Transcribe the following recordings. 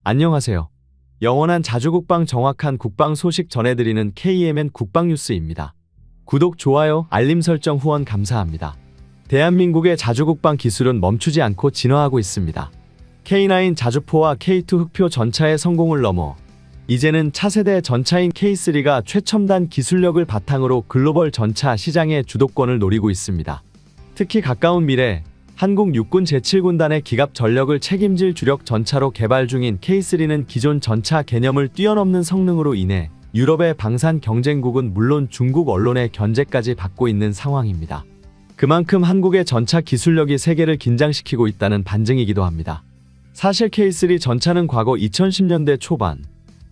안녕하세요. 영원한 자주국방 정확한 국방 소식 전해드리는 KMN 국방뉴스입니다. 구독, 좋아요, 알림 설정 후원 감사합니다. 대한민국의 자주국방 기술은 멈추지 않고 진화하고 있습니다. K9 자주포와 K2 흑표 전차의 성공을 넘어 이제는 차세대 전차인 K3가 최첨단 기술력을 바탕으로 글로벌 전차 시장의 주도권을 노리고 있습니다. 특히 가까운 미래 한국 육군 제7군단의 기갑 전력을 책임질 주력 전차로 개발 중인 K3는 기존 전차 개념을 뛰어넘는 성능으로 인해 유럽의 방산 경쟁국은 물론 중국 언론의 견제까지 받고 있는 상황입니다. 그만큼 한국의 전차 기술력이 세계를 긴장시키고 있다는 반증이기도 합니다. 사실 K3 전차는 과거 2010년대 초반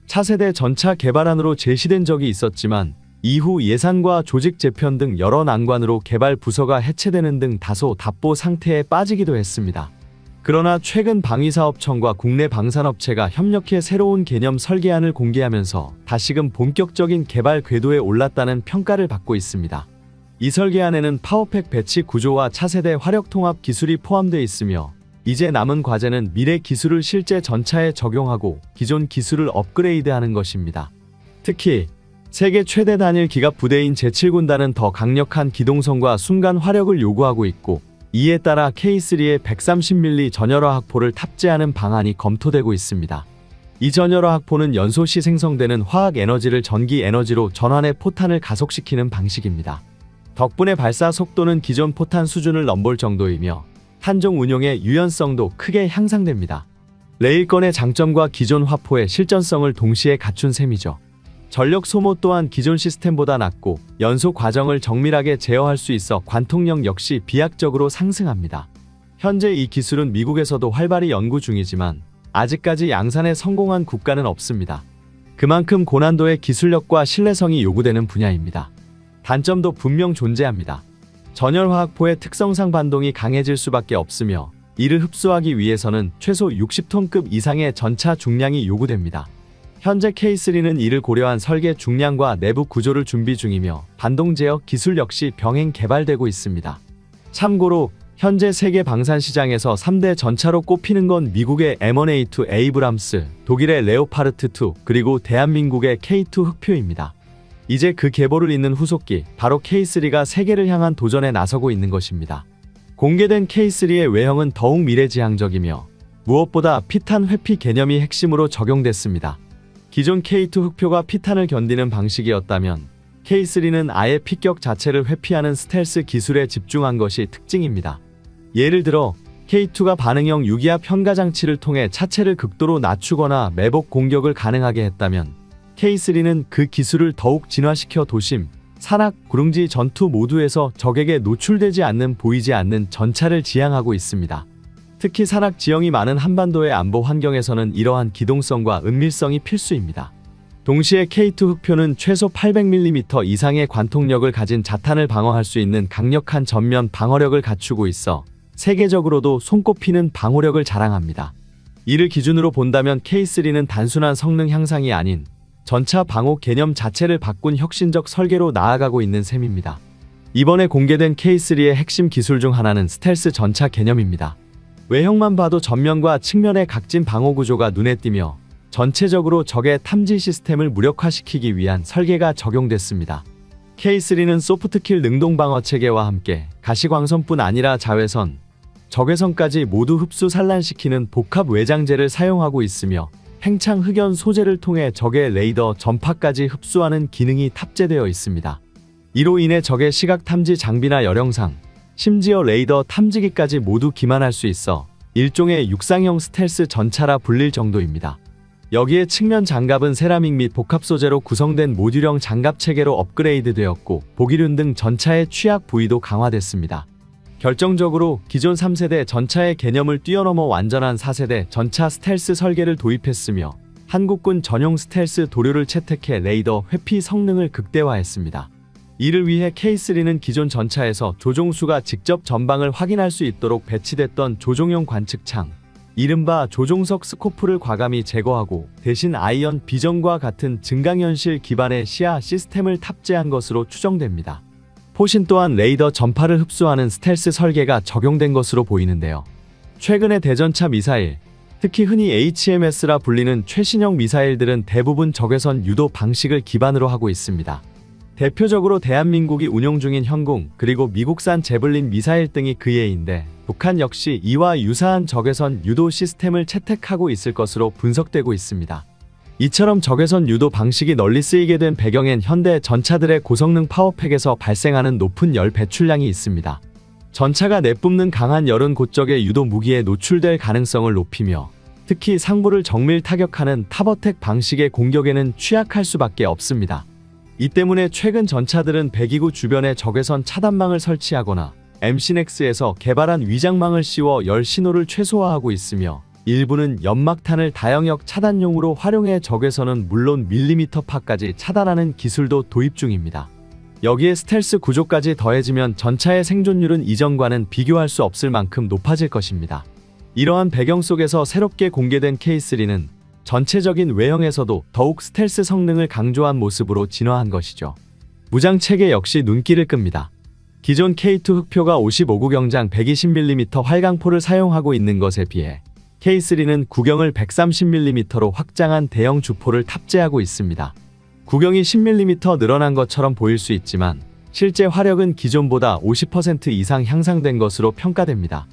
차세대 전차 개발안으로 제시된 적이 있었지만 이후 예산과 조직 재편 등 여러 난관으로 개발 부서가 해체되는 등 다소 답보 상태에 빠지기도 했습니다. 그러나 최근 방위사업청과 국내 방산업체가 협력해 새로운 개념 설계안을 공개하면서 다시금 본격적인 개발 궤도에 올랐다는 평가를 받고 있습니다. 이 설계안에는 파워팩 배치 구조와 차세대 화력통합 기술이 포함되어 있으며 이제 남은 과제는 미래 기술을 실제 전차에 적용하고 기존 기술을 업그레이드하는 것입니다. 특히 세계 최대 단일 기갑 부대인 제7군단은 더 강력한 기동성과 순간 화력을 요구하고 있고 이에 따라 K3에 130mm 전열화 학포를 탑재하는 방안이 검토되고 있습니다. 이 전열화 학포는 연소 시 생성되는 화학 에너지를 전기 에너지로 전환해 포탄을 가속시키는 방식입니다. 덕분에 발사 속도는 기존 포탄 수준을 넘볼 정도이며 탄종 운용의 유연성도 크게 향상됩니다. 레일건의 장점과 기존 화포의 실전성을 동시에 갖춘 셈이죠. 전력 소모 또한 기존 시스템보다 낮고 연소 과정을 정밀하게 제어할 수 있어 관통력 역시 비약적으로 상승합니다. 현재 이 기술은 미국에서도 활발히 연구 중이지만 아직까지 양산에 성공한 국가는 없습니다. 그만큼 고난도의 기술력과 신뢰성이 요구되는 분야입니다. 단점도 분명 존재합니다. 전열화학포의 특성상 반동이 강해질 수밖에 없으며 이를 흡수하기 위해서는 최소 60톤급 이상의 전차 중량이 요구됩니다. 현재 K3는 이를 고려한 설계 중량과 내부 구조를 준비 중이며 반동 제어 기술 역시 병행 개발되고 있습니다. 참고로 현재 세계 방산 시장에서 3대 전차로 꼽히는 건 미국의 M1A2 에이브람스, 독일의 레오파르트2, 그리고 대한민국의 K2 흑표입니다. 이제 그 계보를 잇는 후속기, 바로 K3가 세계를 향한 도전에 나서고 있는 것입니다. 공개된 K3의 외형은 더욱 미래지향적이며 무엇보다 피탄 회피 개념이 핵심으로 적용됐습니다. 기존 K2 흑표가 피탄을 견디는 방식이었다면 K3는 아예 피격 자체를 회피하는 스텔스 기술에 집중한 것이 특징입니다. 예를 들어 K2가 반응형 유기압 현가 장치를 통해 차체를 극도로 낮추거나 매복 공격을 가능하게 했다면 K3는 그 기술을 더욱 진화시켜 도심, 산악, 구릉지 전투 모두에서 적에게 노출되지 않는 보이지 않는 전차를 지향하고 있습니다. 특히 산악 지형이 많은 한반도의 안보 환경에서는 이러한 기동성과 은밀성이 필수입니다. 동시에 K2 흑표는 최소 800mm 이상의 관통력을 가진 자탄을 방어할 수 있는 강력한 전면 방어력을 갖추고 있어 세계적으로도 손꼽히는 방호력을 자랑합니다. 이를 기준으로 본다면 K3는 단순한 성능 향상이 아닌 전차 방호 개념 자체를 바꾼 혁신적 설계로 나아가고 있는 셈입니다. 이번에 공개된 K3의 핵심 기술 중 하나는 스텔스 전차 개념입니다. 외형만 봐도 전면과 측면의 각진 방호 구조가 눈에 띄며 전체적으로 적의 탐지 시스템을 무력화시키기 위한 설계가 적용됐습니다. K3는 소프트킬 능동 방어 체계와 함께 가시광선뿐 아니라 자외선, 적외선까지 모두 흡수 산란시키는 복합 외장재를 사용하고 있으며 팽창 흑연 소재를 통해 적의 레이더 전파까지 흡수하는 기능이 탑재되어 있습니다. 이로 인해 적의 시각 탐지 장비나 열영상, 심지어 레이더 탐지기까지 모두 기만할 수 있어 일종의 육상형 스텔스 전차라 불릴 정도입니다. 여기에 측면 장갑은 세라믹 및 복합 소재로 구성된 모듈형 장갑 체계로 업그레이드 되었고 보기륜 등 전차의 취약 부위도 강화됐습니다. 결정적으로 기존 3세대 전차의 개념을 뛰어넘어 완전한 4세대 전차 스텔스 설계를 도입했으며 한국군 전용 스텔스 도료를 채택해 레이더 회피 성능을 극대화했습니다. 이를 위해 K3는 기존 전차에서 조종수가 직접 전방을 확인할 수 있도록 배치됐던 조종용 관측창, 이른바 조종석 스코프를 과감히 제거하고 대신 아이언 비전과 같은 증강현실 기반의 시야 시스템을 탑재한 것으로 추정됩니다. 포신 또한 레이더 전파를 흡수하는 스텔스 설계가 적용된 것으로 보이는데요. 최근의 대전차 미사일, 특히 흔히 HMS라 불리는 최신형 미사일들은 대부분 적외선 유도 방식을 기반으로 하고 있습니다. 대표적으로 대한민국이 운용 중인 현궁, 그리고 미국산 제블린 미사일 등이 그 예인데, 북한 역시 이와 유사한 적외선 유도 시스템을 채택하고 있을 것으로 분석되고 있습니다. 이처럼 적외선 유도 방식이 널리 쓰이게 된 배경엔 현대 전차들의 고성능 파워팩에서 발생하는 높은 열 배출량이 있습니다. 전차가 내뿜는 강한 열은 곧적의 유도 무기에 노출될 가능성을 높이며, 특히 상부를 정밀 타격하는 탑어택 방식의 공격에는 취약할 수밖에 없습니다. 이 때문에 최근 전차들은 배기구 주변에 적외선 차단망을 설치하거나 MC넥스에서 개발한 위장망을 씌워 열 신호를 최소화하고 있으며, 일부는 연막탄을 다영역 차단용으로 활용해 적외선은 물론 밀리미터파까지 차단하는 기술도 도입 중입니다. 여기에 스텔스 구조까지 더해지면 전차의 생존율은 이전과는 비교할 수 없을 만큼 높아질 것입니다. 이러한 배경 속에서 새롭게 공개된 K3는 전체적인 외형에서도 더욱 스텔스 성능을 강조한 모습으로 진화한 것이죠. 무장체계 역시 눈길을 끕니다. 기존 K2 흑표가 55구 경장 120mm 활강포를 사용하고 있는 것에 비해 K3는 구경을 130mm로 확장한 대형 주포를 탑재하고 있습니다. 구경이 10mm 늘어난 것처럼 보일 수 있지만 실제 화력은 기존보다 50% 이상 향상된 것으로 평가됩니다.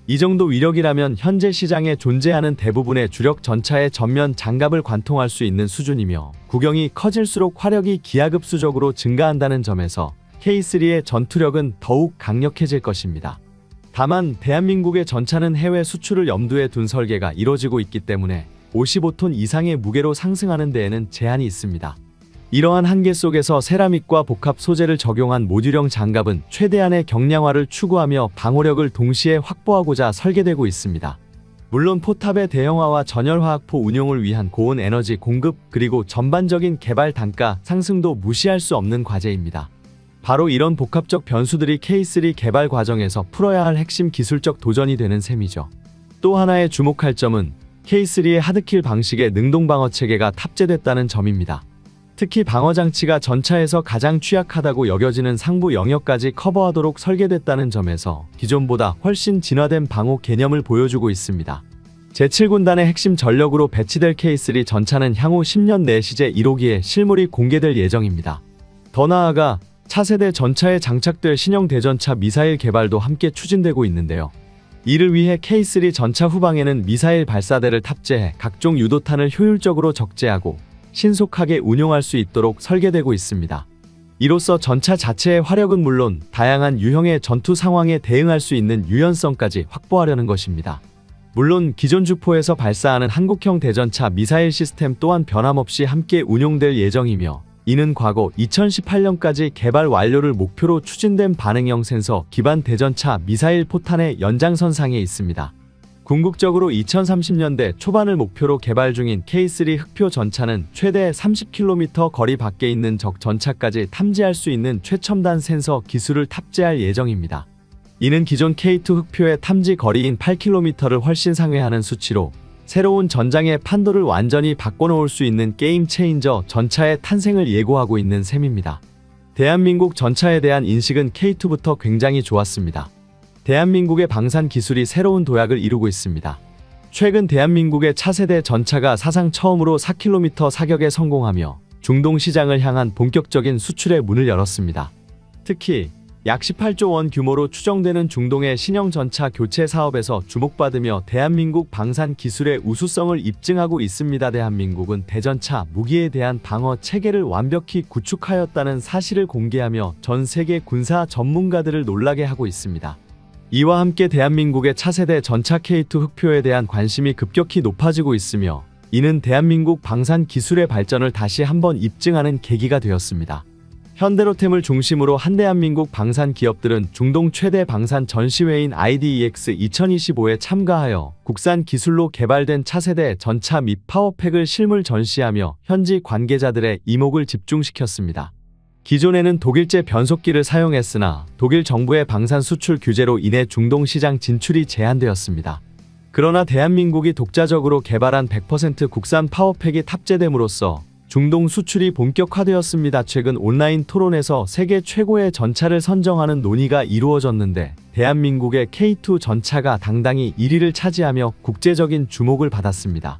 이 정도 위력이라면 현재 시장에 존재하는 대부분의 주력 전차의 전면 장갑을 관통할 수 있는 수준이며, 구경이 커질수록 화력이 기하급수적으로 증가한다는 점에서 K3의 전투력은 더욱 강력해질 것입니다. 다만 대한민국의 전차는 해외 수출을 염두에 둔 설계가 이뤄지고 있기 때문에 55톤 이상의 무게로 상승하는 데에는 제한이 있습니다. 이러한 한계 속에서 세라믹과 복합 소재를 적용한 모듈형 장갑은 최대한의 경량화를 추구하며 방호력을 동시에 확보하고자 설계되고 있습니다. 물론 포탑의 대형화와 전열화학포 운용을 위한 고온 에너지 공급, 그리고 전반적인 개발 단가 상승도 무시할 수 없는 과제입니다. 바로 이런 복합적 변수들이 K3 개발 과정에서 풀어야 할 핵심 기술적 도전이 되는 셈이죠. 또 하나의 주목할 점은 K3의 하드킬 방식의 능동방어 체계가 탑재됐다는 점입니다. 특히 방어장치가 전차에서 가장 취약하다고 여겨지는 상부 영역까지 커버하도록 설계됐다는 점에서 기존보다 훨씬 진화된 방호 개념을 보여주고 있습니다. 제7군단의 핵심 전력으로 배치될 K3 전차는 향후 10년 내 시제 1호기에 실물이 공개될 예정입니다. 더 나아가 차세대 전차에 장착될 신형 대전차 미사일 개발도 함께 추진되고 있는데요. 이를 위해 K3 전차 후방에는 미사일 발사대를 탑재해 각종 유도탄을 효율적으로 적재하고 신속하게 운용할 수 있도록 설계되고 있습니다. 이로써 전차 자체의 화력은 물론 다양한 유형의 전투 상황에 대응할 수 있는 유연성까지 확보하려는 것입니다. 물론 기존 주포에서 발사하는 한국형 대전차 미사일 시스템 또한 변함없이 함께 운용될 예정이며, 이는 과거 2018년까지 개발 완료를 목표로 추진된 반응형 센서 기반 대전차 미사일 포탄의 연장선상에 있습니다. 궁극적으로 2030년대 초반을 목표로 개발 중인 K3 흑표 전차는 최대 30km 거리 밖에 있는 적 전차까지 탐지할 수 있는 최첨단 센서 기술을 탑재할 예정입니다. 이는 기존 K2 흑표의 탐지 거리인 8km를 훨씬 상회하는 수치로 새로운 전장의 판도를 완전히 바꿔놓을 수 있는 게임 체인저 전차의 탄생을 예고하고 있는 셈입니다. 대한민국 전차에 대한 인식은 K2부터 굉장히 좋았습니다. 대한민국의 방산 기술이 새로운 도약을 이루고 있습니다. 최근 대한민국의 차세대 전차가 사상 처음으로 4km 사격에 성공하며 중동 시장을 향한 본격적인 수출의 문을 열었습니다. 특히 약 18조 원 규모로 추정되는 중동의 신형 전차 교체 사업에서 주목받으며 대한민국 방산 기술의 우수성을 입증하고 있습니다. 대한민국은 대전차 무기에 대한 방어 체계를 완벽히 구축하였다는 사실을 공개하며 전 세계 군사 전문가들을 놀라게 하고 있습니다. 이와 함께 대한민국의 차세대 전차 K2 흑표에 대한 관심이 급격히 높아지고 있으며, 이는 대한민국 방산 기술의 발전을 다시 한번 입증하는 계기가 되었습니다. 현대로템을 중심으로 한 대한민국 방산 기업들은 중동 최대 방산 전시회인 IDEX 2025에 참가하여 국산 기술로 개발된 차세대 전차 및 파워팩을 실물 전시하며 현지 관계자들의 이목을 집중시켰습니다. 기존에는 독일제 변속기를 사용했으나 독일 정부의 방산 수출 규제로 인해 중동 시장 진출이 제한되었습니다. 그러나 대한민국이 독자적으로 개발한 100% 국산 파워팩이 탑재됨으로써 중동 수출이 본격화되었습니다. 최근 온라인 토론에서 세계 최고의 전차를 선정하는 논의가 이루어졌는데 대한민국의 K2 전차가 당당히 1위를 차지하며 국제적인 주목을 받았습니다.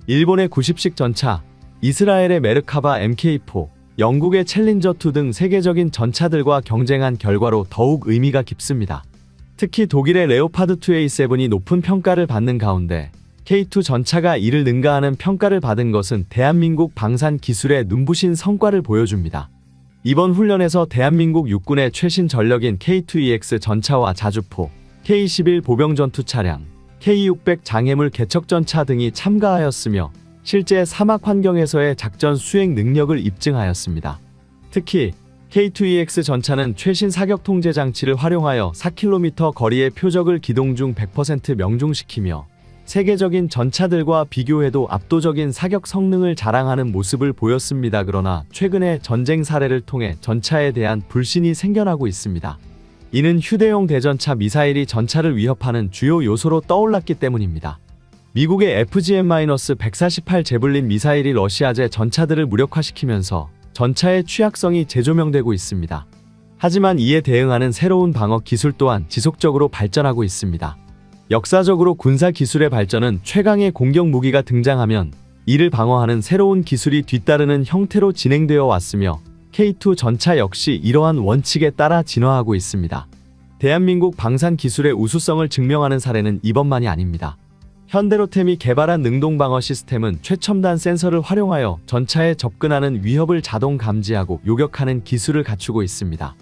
일본의 90식 전차, 이스라엘의 메르카바 MK4, 영국의 챌린저2 등 세계적인 전차들과 경쟁한 결과로 더욱 의미가 깊습니다. 특히 독일의 레오파드 2A7이 높은 평가를 받는 가운데 K2 전차가 이를 능가하는 평가를 받은 것은 대한민국 방산 기술의 눈부신 성과를 보여줍니다. 이번 훈련에서 대한민국 육군의 최신 전력인 K2EX 전차와 자주포, K21 보병 전투 차량, K600 장애물 개척 전차 등이 참가하였으며 실제 사막 환경에서의 작전 수행 능력을 입증하였습니다. 특히 K2EX 전차는 최신 사격 통제 장치를 활용하여 4km 거리의 표적을 기동 중 100% 명중시키며 세계적인 전차들과 비교해도 압도적인 사격 성능을 자랑하는 모습을 보였습니다. 그러나 최근의 전쟁 사례를 통해 전차에 대한 불신이 생겨나고 있습니다. 이는 휴대용 대전차 미사일이 전차를 위협하는 주요 요소로 떠올랐기 때문입니다. 미국의 FGM-148 제블린 미사일이 러시아제 전차들을 무력화시키면서 전차의 취약성이 재조명되고 있습니다. 하지만 이에 대응하는 새로운 방어 기술 또한 지속적으로 발전하고 있습니다. 역사적으로 군사 기술의 발전은 최강의 공격 무기가 등장하면 이를 방어하는 새로운 기술이 뒤따르는 형태로 진행되어 왔으며 K2 전차 역시 이러한 원칙에 따라 진화하고 있습니다. 대한민국 방산 기술의 우수성을 증명하는 사례는 이번만이 아닙니다. 현대로템이 개발한 능동방어 시스템은 최첨단 센서를 활용하여 전차에 접근하는 위협을 자동 감지하고 요격하는 기술을 갖추고 있습니다.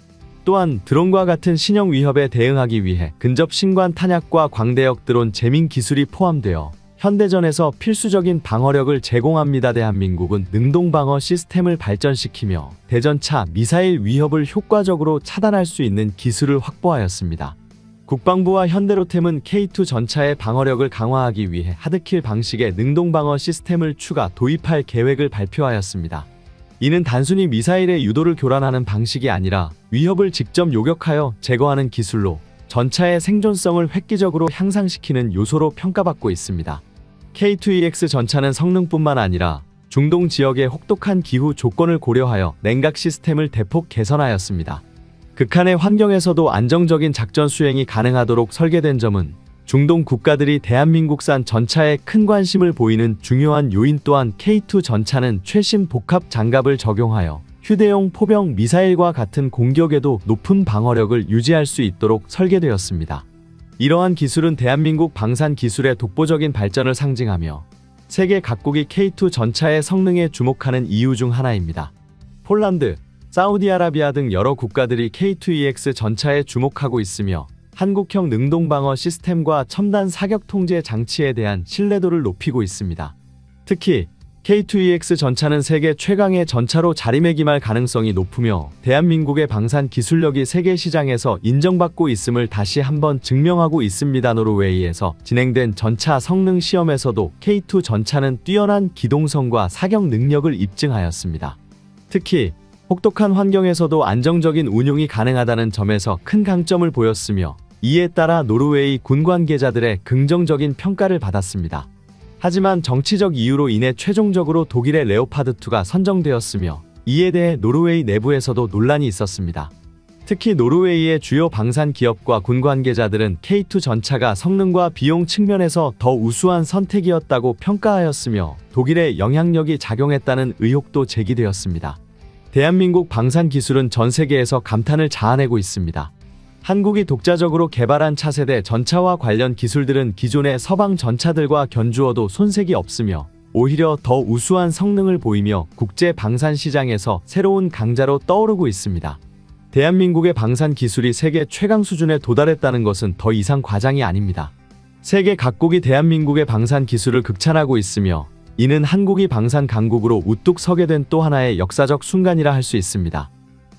또한 드론과 같은 신형 위협에 대응하기 위해 근접 신관 탄약과 광대역 드론 재민 기술이 포함되어 현대전에서 필수적인 방어력을 제공합니다. 대한민국은 능동방어 시스템을 발전시키며 대전차 미사일 위협을 효과적으로 차단할 수 있는 기술을 확보하였습니다. 국방부와 현대로템은 K2 전차의 방어력을 강화하기 위해 하드킬 방식의 능동방어 시스템을 추가 도입할 계획을 발표하였습니다. 이는 단순히 미사일의 유도를 교란하는 방식이 아니라 위협을 직접 요격하여 제거하는 기술로 전차의 생존성을 획기적으로 향상시키는 요소로 평가받고 있습니다. K2EX 전차는 성능뿐만 아니라 중동 지역의 혹독한 기후 조건을 고려하여 냉각 시스템을 대폭 개선하였습니다. 극한의 환경에서도 안정적인 작전 수행이 가능하도록 설계된 점은 중동 국가들이 대한민국산 전차에 큰 관심을 보이는 중요한 요인. 또한 K2 전차는 최신 복합 장갑을 적용하여 휴대용 포병 미사일과 같은 공격에도 높은 방어력을 유지할 수 있도록 설계되었습니다. 이러한 기술은 대한민국 방산 기술의 독보적인 발전을 상징하며 세계 각국이 K2 전차의 성능에 주목하는 이유 중 하나입니다. 폴란드, 사우디아라비아 등 여러 국가들이 K2EX 전차에 주목하고 있으며 한국형 능동방어 시스템과 첨단 사격 통제 장치에 대한 신뢰도를 높이고 있습니다. 특히 K2EX 전차는 세계 최강의 전차로 자리매김할 가능성이 높으며 대한민국의 방산 기술력이 세계 시장에서 인정받고 있음을 다시 한번 증명하고 있습니다. 노르웨이에서 진행된 전차 성능 시험에서도 K2 전차는 뛰어난 기동성과 사격 능력을 입증하였습니다. 특히 혹독한 환경에서도 안정적인 운용이 가능하다는 점에서 큰 강점을 보였으며 이에 따라 노르웨이 군 관계자들의 긍정적인 평가를 받았습니다. 하지만 정치적 이유로 인해 최종적으로 독일의 레오파드2가 선정되었으며 이에 대해 노르웨이 내부에서도 논란이 있었습니다. 특히 노르웨이의 주요 방산 기업과 군 관계자들은 K2 전차가 성능과 비용 측면에서 더 우수한 선택이었다고 평가하였으며 독일의 영향력이 작용했다는 의혹도 제기되었습니다. 대한민국 방산 기술은 전 세계에서 감탄을 자아내고 있습니다. 한국이 독자적으로 개발한 차세대 전차와 관련 기술들은 기존의 서방 전차들과 견주어도 손색이 없으며 오히려 더 우수한 성능을 보이며 국제 방산 시장에서 새로운 강자로 떠오르고 있습니다. 대한민국의 방산 기술이 세계 최강 수준에 도달했다는 것은 더 이상 과장이 아닙니다. 세계 각국이 대한민국의 방산 기술을 극찬하고 있으며 이는 한국이 방산 강국으로 우뚝 서게 된 또 하나의 역사적 순간이라 할 수 있습니다.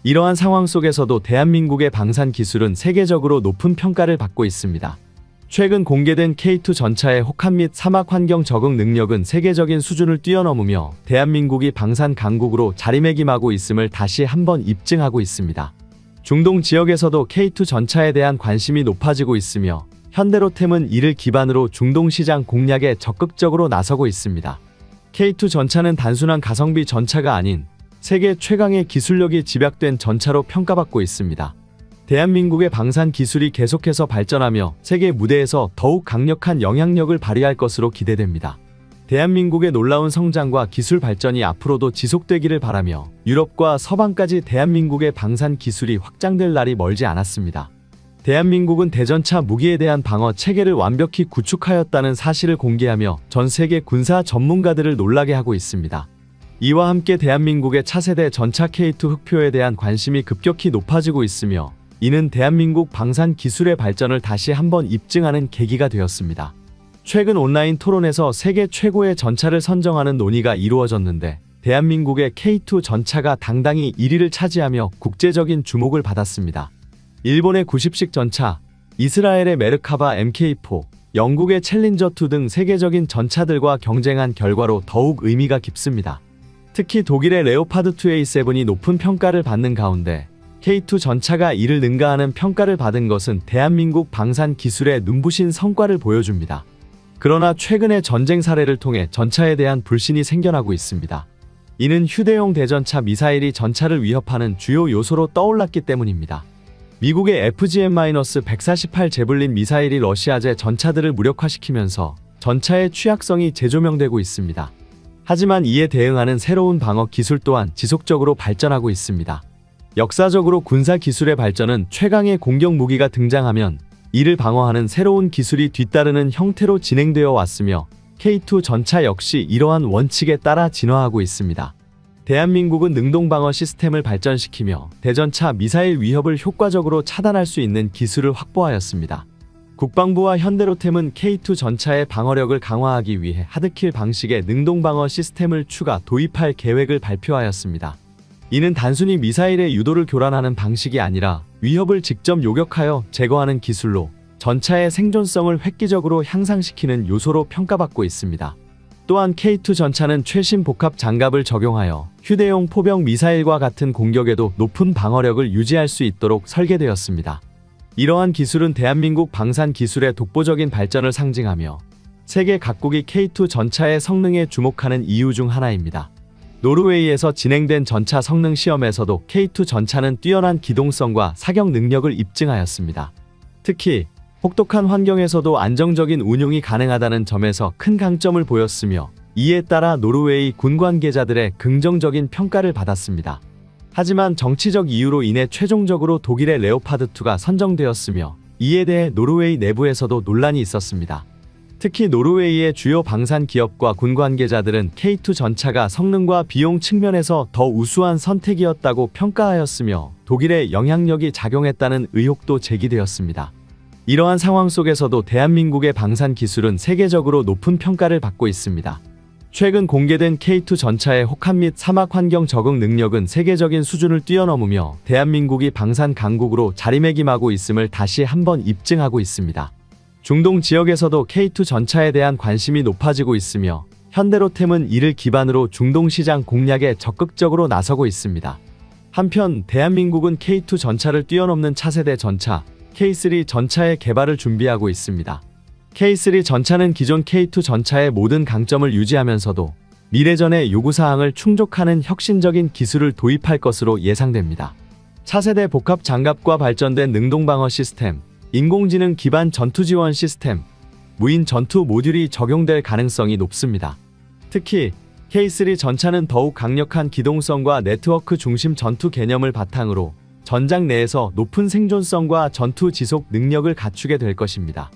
이러한 상황 속에서도 대한민국의 방산 기술은 세계적으로 높은 평가를 받고 있습니다. 최근 공개된 K2 전차의 혹한 및 사막 환경 적응 능력은 세계적인 수준을 뛰어넘으며 대한민국이 방산 강국으로 자리매김하고 있음을 다시 한번 입증하고 있습니다. 중동 지역에서도 K2 전차에 대한 관심이 높아지고 있으며 현대로템은 이를 기반으로 중동 시장 공략에 적극적으로 나서고 있습니다. K2 전차는 단순한 가성비 전차가 아닌 세계 최강의 기술력이 집약된 전차로 평가받고 있습니다. 대한민국의 방산 기술이 계속해서 발전하며 세계 무대에서 더욱 강력한 영향력을 발휘할 것으로 기대됩니다. 대한민국의 놀라운 성장과 기술 발전이 앞으로도 지속되기를 바라며 유럽과 서방까지 대한민국의 방산 기술이 확장될 날이 멀지 않았습니다. 대한민국은 대전차 무기에 대한 방어 체계를 완벽히 구축하였다는 사실을 공개하며 전 세계 군사 전문가들을 놀라게 하고 있습니다. 이와 함께 대한민국의 차세대 전차 K2 흑표에 대한 관심이 급격히 높아지고 있으며 이는 대한민국 방산 기술의 발전을 다시 한번 입증하는 계기가 되었습니다. 최근 온라인 토론에서 세계 최고의 전차를 선정하는 논의가 이루어졌는데 대한민국의 K2 전차가 당당히 1위를 차지하며 국제적인 주목을 받았습니다. 일본의 90식 전차, 이스라엘의 메르카바 MK4, 영국의 챌린저2 등 세계적인 전차들과 경쟁한 결과로 더욱 의미가 깊습니다. 특히 독일의 레오파드 2A7이 높은 평가를 받는 가운데 K2 전차가 이를 능가하는 평가를 받은 것은 대한민국 방산 기술의 눈부신 성과를 보여줍니다. 그러나 최근의 전쟁 사례를 통해 전차에 대한 불신이 생겨나고 있습니다. 이는 휴대용 대전차 미사일이 전차를 위협하는 주요 요소로 떠올랐기 때문입니다. 미국의 FGM-148 제블린 미사일이 러시아제 전차들을 무력화시키면서 전차의 취약성이 재조명되고 있습니다. 하지만 이에 대응하는 새로운 방어 기술 또한 지속적으로 발전하고 있습니다. 역사적으로 군사 기술의 발전은 최강의 공격 무기가 등장하면 이를 방어하는 새로운 기술이 뒤따르는 형태로 진행되어 왔으며 K2 전차 역시 이러한 원칙에 따라 진화하고 있습니다. 대한민국은 능동방어 시스템을 발전시키며 대전차 미사일 위협을 효과적으로 차단할 수 있는 기술을 확보하였습니다. 국방부와 현대로템은 K2 전차의 방어력을 강화하기 위해 하드킬 방식의 능동방어 시스템을 추가 도입할 계획을 발표하였습니다. 이는 단순히 미사일의 유도를 교란하는 방식이 아니라 위협을 직접 요격하여 제거하는 기술로 전차의 생존성을 획기적으로 향상시키는 요소로 평가받고 있습니다. 또한 K2 전차는 최신 복합 장갑을 적용하여 휴대용 포병 미사일과 같은 공격에도 높은 방어력을 유지할 수 있도록 설계되었습니다. 이러한 기술은 대한민국 방산 기술의 독보적인 발전을 상징하며 세계 각국이 K2 전차의 성능에 주목하는 이유 중 하나입니다. 노르웨이에서 진행된 전차 성능 시험에서도 K2 전차는 뛰어난 기동성과 사격 능력을 입증하였습니다. 특히 혹독한 환경에서도 안정적인 운용이 가능하다는 점에서 큰 강점을 보였으며 이에 따라 노르웨이 군 관계자들의 긍정적인 평가를 받았습니다. 하지만 정치적 이유로 인해 최종적으로 독일의 레오파드2가 선정되었으며 이에 대해 노르웨이 내부에서도 논란이 있었습니다. 특히 노르웨이의 주요 방산 기업과 군 관계자들은 K2 전차가 성능과 비용 측면에서 더 우수한 선택이었다고 평가하였으며 독일의 영향력이 작용했다는 의혹도 제기되었습니다. 이러한 상황 속에서도 대한민국의 방산 기술은 세계적으로 높은 평가를 받고 있습니다. 최근 공개된 K2 전차의 혹한 및 사막 환경 적응 능력은 세계적인 수준을 뛰어넘으며 대한민국이 방산 강국으로 자리매김하고 있음을 다시 한번 입증하고 있습니다. 중동 지역에서도 K2 전차에 대한 관심이 높아지고 있으며 현대로템은 이를 기반으로 중동 시장 공략에 적극적으로 나서고 있습니다. 한편 대한민국은 K2 전차를 뛰어넘는 차세대 전차 K3 전차의 개발을 준비하고 있습니다. K3 전차는 기존 K2 전차의 모든 강점을 유지하면서도 미래전의 요구사항을 충족하는 혁신적인 기술을 도입할 것으로 예상됩니다. 차세대 복합 장갑과 발전된 능동방어 시스템, 인공지능 기반 전투 지원 시스템, 무인 전투 모듈이 적용될 가능성이 높습니다. 특히 K3 전차는 더욱 강력한 기동성과 네트워크 중심 전투 개념을 바탕으로 전장 내에서 높은 생존성과 전투 지속 능력을 갖추게 될 것입니다.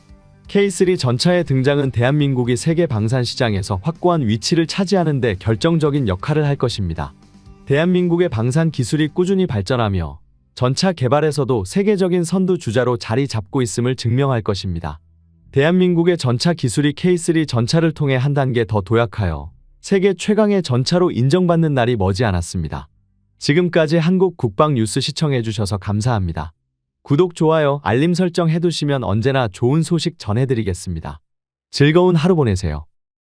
K3 전차의 등장은 대한민국이 세계 방산 시장에서 확고한 위치를 차지하는 데 결정적인 역할을 할 것입니다. 대한민국의 방산 기술이 꾸준히 발전하며 전차 개발에서도 세계적인 선두 주자로 자리 잡고 있음을 증명할 것입니다. 대한민국의 전차 기술이 K3 전차를 통해 한 단계 더 도약하여 세계 최강의 전차로 인정받는 날이 머지않았습니다. 지금까지 한국 국방 뉴스 시청해주셔서 감사합니다. 구독, 좋아요, 알림 설정 해두시면 언제나 좋은 소식 전해드리겠습니다. 즐거운 하루 보내세요.